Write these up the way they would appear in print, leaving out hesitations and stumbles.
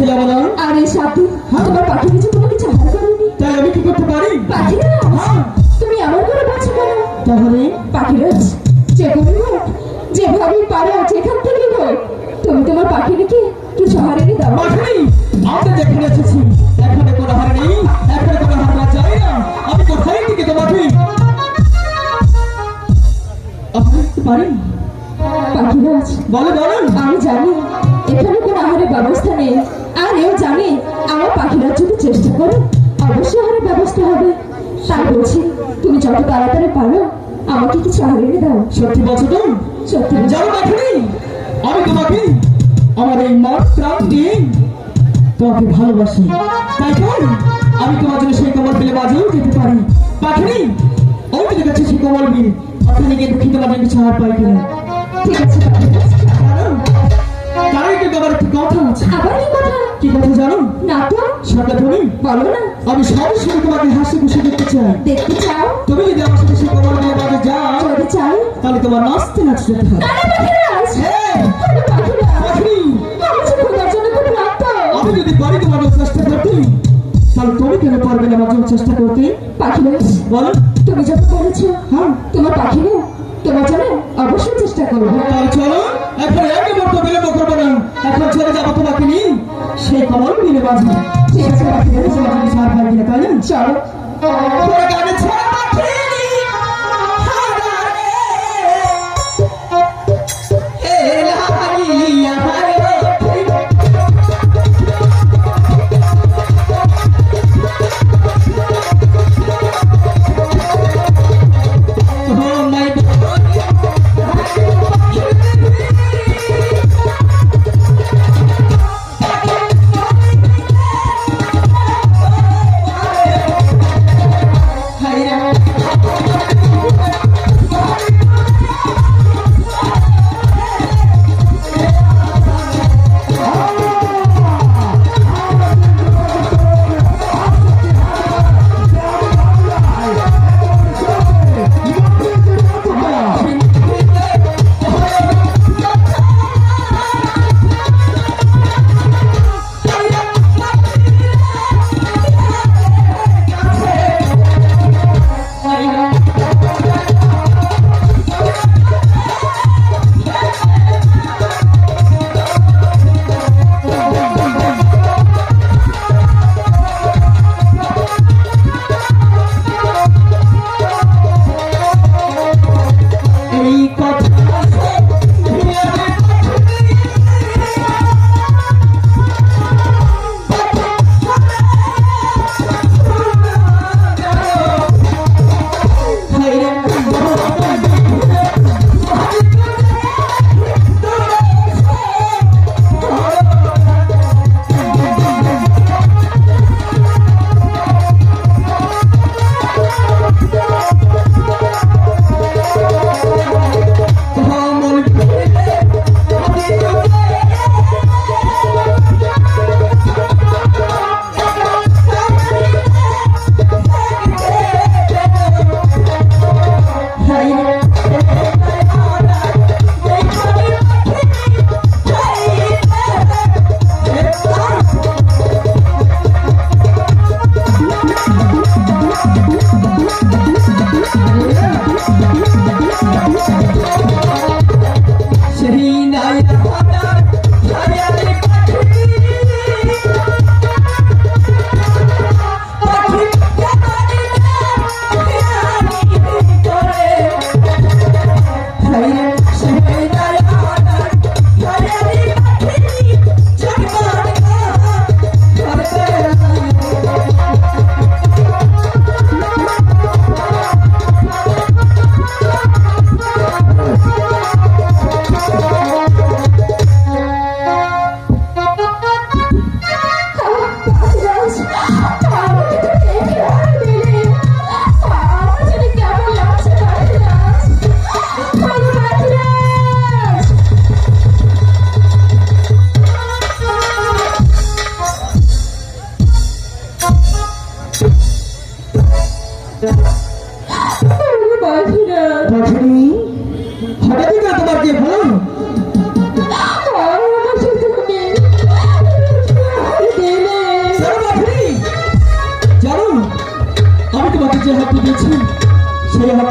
ছিল বলো? আরে সাথী, তোমার পাখি কিছু কোনো কিছু আহার করেনি। তাই আমি কি করতে পারি? পাখিরা তুমি আমার করে বলছো কেন? তাহলে পাখিরা যে কোনো হোক, যেভাবে পারো যেখান থেকে হোক, তুমি তোমার পাখিকে কিছু হারিয়ে দাও। পাখিনি আমরা যেখানে এসেছি এখানে কোনো হার নেই, এখানে কোনো হার না চাই না। আমি কোথায় থেকে তোমাকে আপনি পারেন? পাখিরাজ, বলো বলো। আমি জানি এখানে কোনো আহারের ব্যবস্থা নেই, আর এও জানি আমার পাখিরাজ যদি চেষ্টা করে অবশ্যই আহারের ব্যবস্থা হবে। তাই বলছি তুমি যত তাড়াতাড়ি পারো আমাকে কিছু হারিয়ে দাও। সত্যি বলছো তো? সত্যি জানো পাখিনি আমি তোমাকে আমার এই মন প্রাণ দিয়ে তোমাকে ভালোবাসি, তাই তো আমি তোমার জন্য সেই কমল বিলে বাজেও যেতে পারি। পাখিনি ওই তো দেখেছি সেই কমল বিল, ওখানে গিয়ে দেখি তোমার কিছু হার পাই কিনা। ঠিক আছে পাখিরাজ। তার আগে কিন্তু আমার একটি কথা আছে। আবার কি কথা? কি কথা জানো? না তো, সাথে তুমি বলো না। আমি সরাসরি তোমাকে হাসি খুশি দেখতে চাই। দেখতে চাও? তুমি যদি আমার সাথে সেই কমল বিলে বাজে যাও যদি চাই তাহলে তোমার নাচতে নাচতে যেতে হবে। আরে পাখিরাজ, হ্যাঁ, আরে পাখিরাজ, পাখিনি আমি যে খোঁজার জন্য খুব রাখতো। আমি যদি পারি তোমার জন্য চেষ্টা করতে তাহলে তুমি কেন পারবে না আমার জন্য চেষ্টা করতে? পাখিরাজ, বলো। তুমি যখন বলেছো হ্যাঁ তোমার পাখিরা তোমার জন্য অবশ্যই চেষ্টা করবো। তাহলে চলো এখন একে মুহূর্ত বিলম্ব করবো না, এখন চলে যাবো তোমাকে নিয়ে সেই কমল বিলে বাজে। ঠিক আছে পাখিরাজ, তোমার জন্য সার পাই কিনা, তাই না? চলো। তোরা গানে ছেড়ে পাখি হারারে, এ লাগিয়া হারে। Oh my God. হায়রে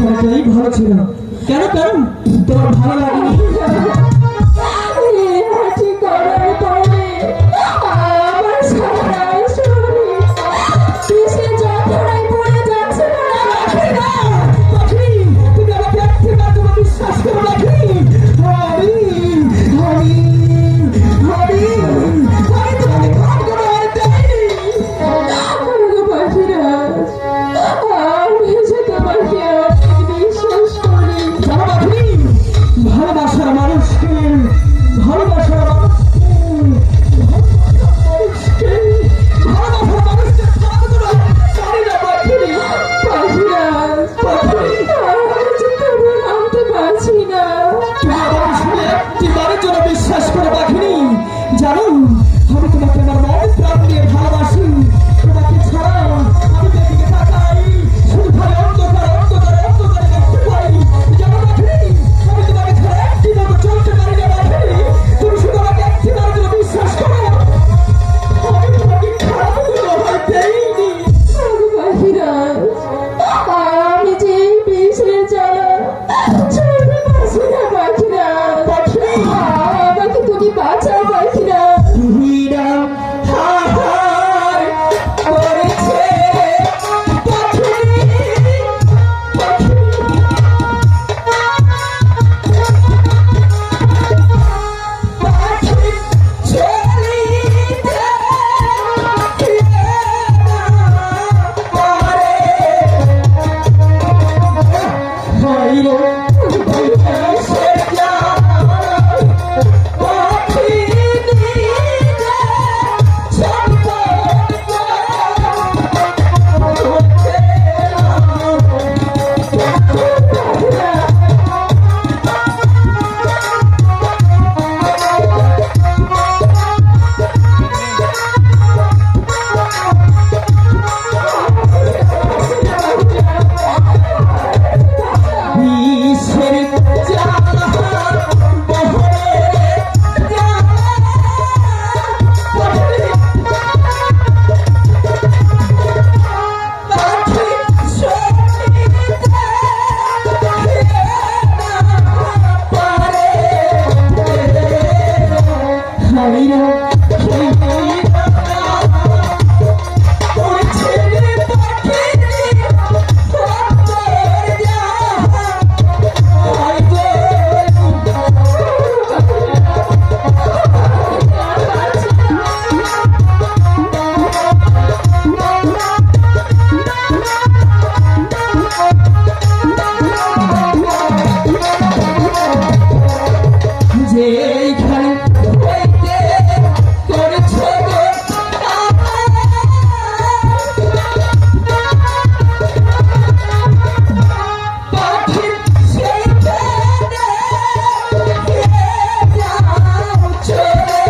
অনেকটাই ভালো ছিল। কেন কেন তোমার ভালো লাগেনি? হাঁটি করার পরে আমার সারা শরীর কিসে যন্ত্রণায় পড়ে যাচ্ছে না। পাখি, তুমি আমাকে একটিবার তোমার বিশ্বাস করো পাখি। আমি আমি আমি আমি তোমাকে ঘর করে আর দেয়নি। ওগো পাখিরাজ, আমি যে তোমাকে অনেক বিশ্বাস করি। জানো পাখি, ভালোবাসার মানুষকে ভালোবাসার মানুষকে খারাপ করে জানি না পাখি। পাখিরাজ, আমি যে তবু নামতে পারছি না। তুমি আমাকে শুনে একটিবারের জন্য বিশ্বাস করে পাখিনি। জানো, আমি তোমাকে আমার মন প্রাণ দিয়ে ভালোবাসি। তোমাকে ছাড়া আমি যেদিকে তাকাই শুধু খালি অন্ধকার অন্ধকার অন্ধকারে দেখতে পাই। জানো পাখিনি, আমি তোমাকে ছাড়া একটিবার চলতে পারি না পাখিনি। তুমি শুধু আমাকে একটিবারের জন্য বিশ্বাস করো। আমি তোমাকে খারাপ কোনো হয় দেইনি। ওগো পাখিরাজ, আমি যে এই বিষের জ্বালা চলতে পারছি না পাখিরাজ। আমাকে তুমি বাঁচাও পাখিরাজ। হীরা হাহার করেছে পাখি পাখি পাখি চলিতে পারে হইরে সে যায় পাখি নিতে ছটফট করছে বিষের জ্বালা বহরে পাখি চলিতে পারে হাইরা যেখানে হইতে করেছ গো পাখি সেইখানে যাও চলে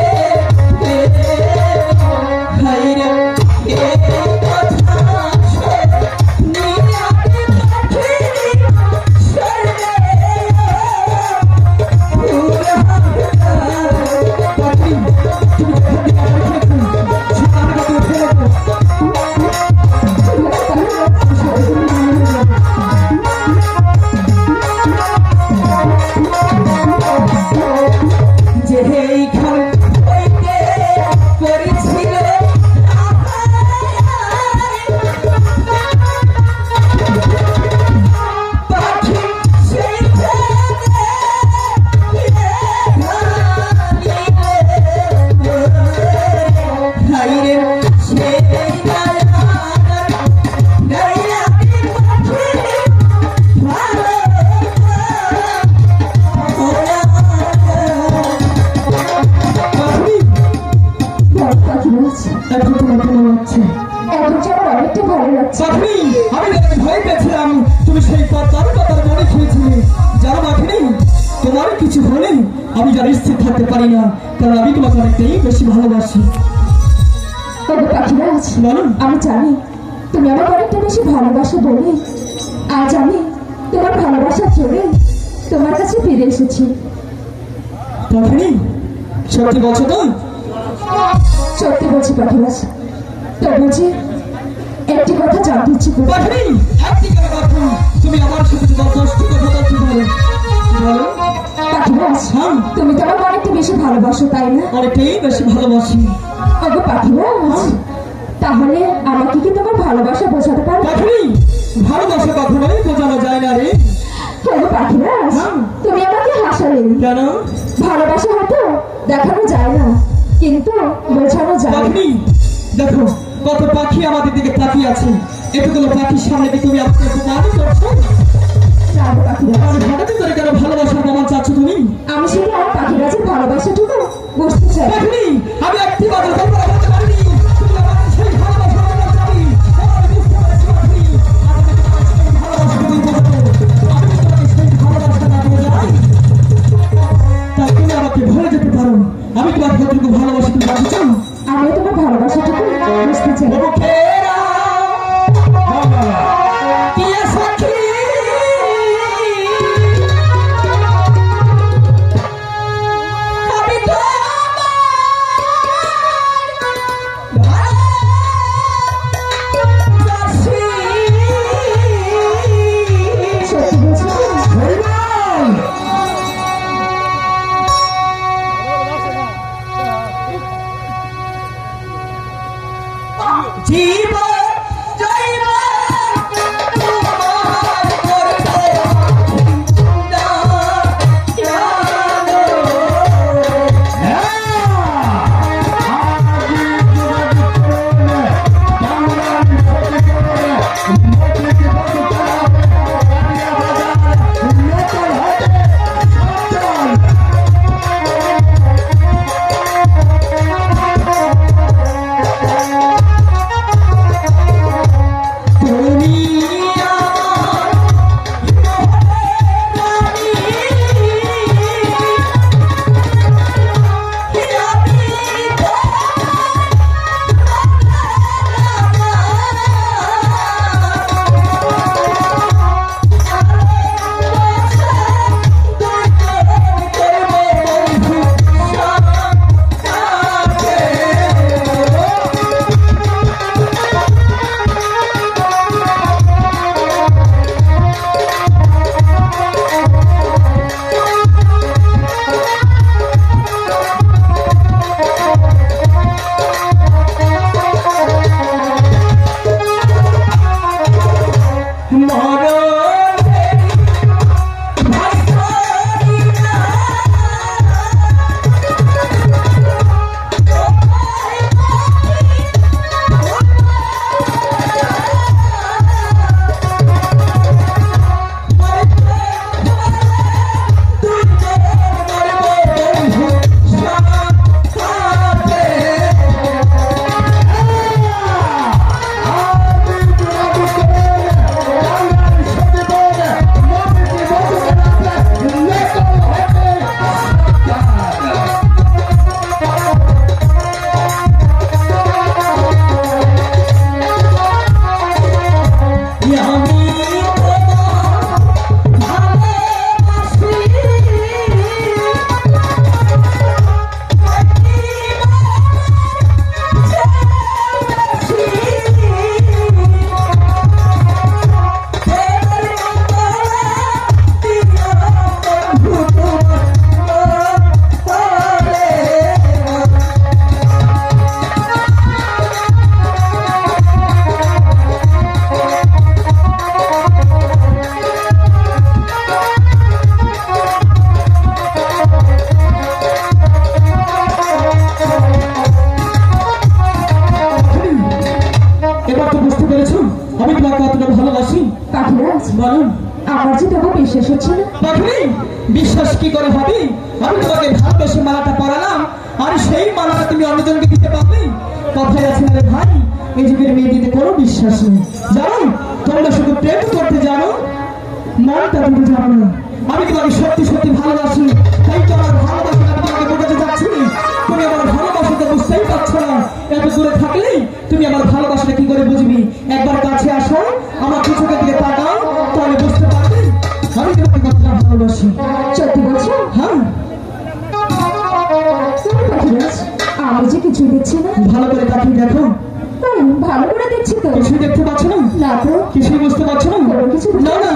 হাইরে এ কথা নিরাতে পাখি সরবে পাখি তুমি যেইখানে হইতে করেছিল পাখি সেইখানে হাইরে সেই পাখিরাজ, এখন তোমার কেমন লাগছে? এখন যে আমার অনেকটা ভালো লাগছে। পাখি, আমি তোমাকে ভয় পেয়েছিলাম, তুমি সেই পাতার মনে খেয়েছিলে। জানো পাখিনি, তোমার কিছু হলে আমি যার স্থির থাকতে পারি না, কারণ আমি তোমাকে অনেকটাই বেশি ভালোবাসি। ওগো পাখিরাজ, বলো। আমি জানি তুমি আমাকে অনেকটা বেশি ভালোবাসো বলে আজ আমি তোমার ভালোবাসার জোরে তোমার কাছে ফিরে এসেছি। পাখিনি, সত্যি বলছো তো? সত্যি বলছি পাখিরাজ, তো বুঝি একটি কথা জানতে ইচ্ছে করছে। পাখিনি, একটি কথা তুমি আমার সাথে তোমার 10টি কথা বলতে পারো। বলো। পাখিরাজ, হ্যাঁ। তুমি তো আমাকে অনেকটা বেশি ভালোবাসো তাই না? অনেকটাই বেশি ভালোবাসি। ওগো পাখিরাজ, তাহলে আমাকে কি তোমার ভালোবাসা বোঝাতে পারবে? পাখি, ভালোবাসা কখনোই বোঝানো যায় না রে। ওগো পাখিরাজ, হ্যাঁ। তুমি আমাকে হাসালে। কেন? ভালোবাসা হয়তো দেখানো যায় না, কিন্তু বোঝানো যায়। পাখি, দেখো কত পাখি আমাদের দিকে তাকিয়ে আছে। এতগুলো পাখির সামনে কি তুমি আপনাকে অপমান করছো? না গো পাখিরাজ, আর হঠাৎ করে কেন ভালোবাসার প্রমাণ চাচ্ছ তুমি? আমি শুধু আমার পাখিরাজের ভালোবাসাটুকু বুঝতে চাই। পাখি, আমি একটি বাজার কল্পনা করতে পারিনি তুমি আমাকে সেই ভালোবাসার প্রমাণ চাবি। আমি বুঝতে পারছি পাখি, আমি তোমাকে সেই ভালোবাসা তুমি বোঝাবো। আমি তোমাকে সেই ভালোবাসা না বোঝাই, তাই তুমি আমাকে ভুলে যেতে পারো। আমি তোমাকে কতটুকু ভালোবাসি তুমি জানতে চাও? আমিও তোমার ভালোবাসাটুকু বুঝতে চাই। বুকেরা কি সাক্ষী আমি তো সত্যি বলছো তো? জীবন জয়বান তোমার করতে না জানো। তুমি আমার রানী, আমি এবার তো বুঝতে পেরেছো আমি তোমাকে কতটা ভালোবাসি। পাখিরাজ, বলুন। আমার যে তোমার বিশ্বাস হচ্ছে না। পাখি, বিশ্বাস কি করে হবে? আমি তোমাকে ভালোবেসে মালাটা পরালাম, আর সেই মালাটা তুমি অন্যজনকে দিতে পারবে? কথায় আছে না রে ভাই, এই যুগের মেয়েদের কোনো বিশ্বাস নেই। জানো, তোমরা শুধু প্রেম করতে জানো, মনটা দিতে জানো না। আমি তোমাকে সত্যি সত্যি ভালোবাসি, তাই তো আমার ভালোবাসাটা তোমাকে বোঝাতে চাচ্ছি। তুমি আমার ভালোবাসাটা বুঝতেই পারছো না। এত দূরে থাকলেই তুমি আমার ভালোবাসাটা কি করে বুঝবি? একবার কাছে আসো, আমার চোখের দিকে তাকাও, তাহলে বুঝতে পারবে আমি তোমাকে কতটা ভালোবাসি। সত্যি বলছো? হ্যাঁ, তুমি পাখিরাজ, আমি যে কিছুই দেখছি না। ভালো করে তাকিয়ে দেখো। ভালো করে দেখছি তো। কিছুই দেখতে পাচ্ছ না? না তো কিছুই বুঝতে পারছো না? না না,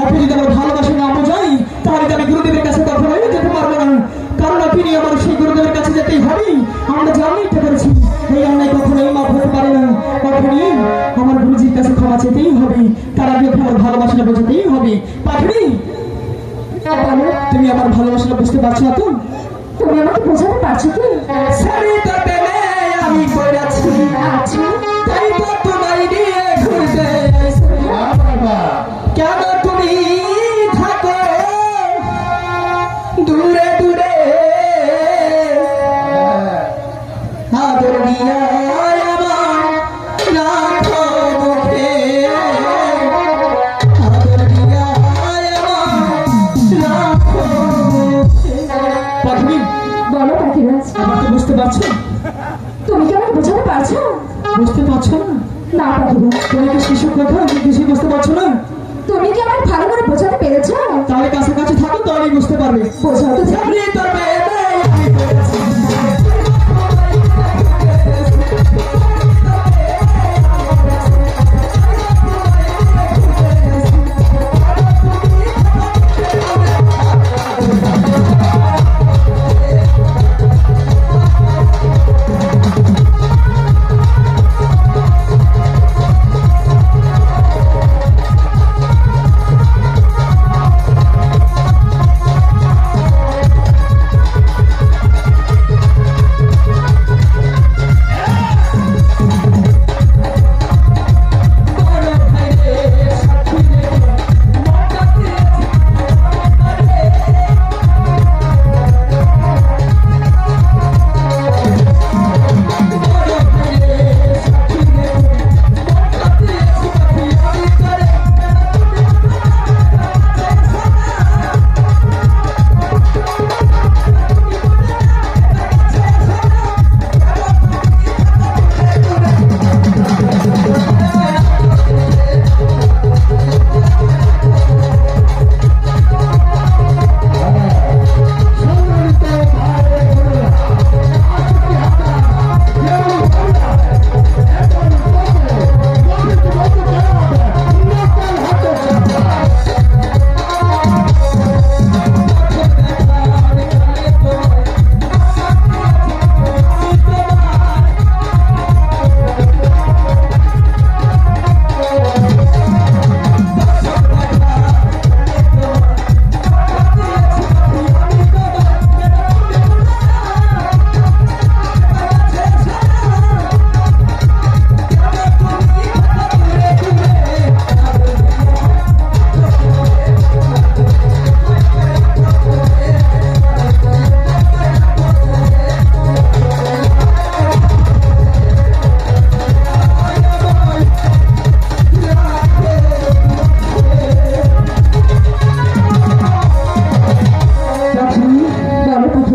আপনি যদি আমার ভালোবাসা না বোঝাই তাহলে তো আমি গুরুদেবের কাছে কখনো যেতে পারবো না। কারণ আপনি আমার সেই গুরুদেবের কাছে যেতেই হবে। আমরা যে অন্যায়টা করেছি এই অন্যায় কখনোই মাফ হতে পারে না। কখনই আমার গুরুজির কাছে ক্ষমা চেতেই হবে। তার আগে আমার ভালোবাসাটা বোঝাতেই হবে। পাখিনি, বলো, তুমি আমার ভালোবাসাটা বুঝতে পারছো না তো? তুমি আমাকে বোঝাতে পারছো কি? সারি তোর প্রেমে আমি পড়েছি, আচ্ছা, তাই তো তোমায় নিয়ে ঘুরতে আইছি। কেন তুমি থাকো দূরে দূরে, আদর দিয়া আমার রাখো মুখে, আদর দিয়া আমার রাখো মুখে। পাখি, বলো পাখিরাজ, আমাকে বুঝতে পারছো? তুমি কি আমাকে বোঝাতে পারছো? বুঝতে পারছো না? না পাখিরাজ, তুমি কি শিশুর কথা আমি কিছুই বুঝতে পারছো না? তুমি কি আমাকে ভালো করে বোঝাতে পেরেছো? তাহলে কাছাকাছি থাকো তাহলেই বুঝতে পারবে। বোঝাও তো দেখি। সামনে তোর প্রেমে আমি পড়েছি।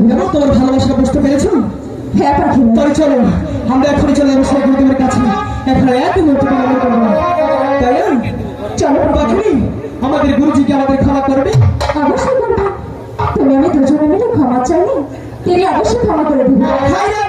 দেখো, তোমার ভালোবাসাটা বুঝতে পেরেছো? হ্যাঁ পাখিরাজ, তাহলে চলো আমরা এখনই চলে যাবো সেই গুরুদেবের কাছে। এখন এক মুহূর্তে বিলম্ব করবো না। তাই না? চলো পাখি, আমাদের গুরুজিকে আমাদের ক্ষমা করবে। অবশ্যই করবে। তুমি আমি দুজনে মিলে ক্ষমা চাইলে তিনি অবশ্যই ক্ষমা করে দিবেন। হায় রে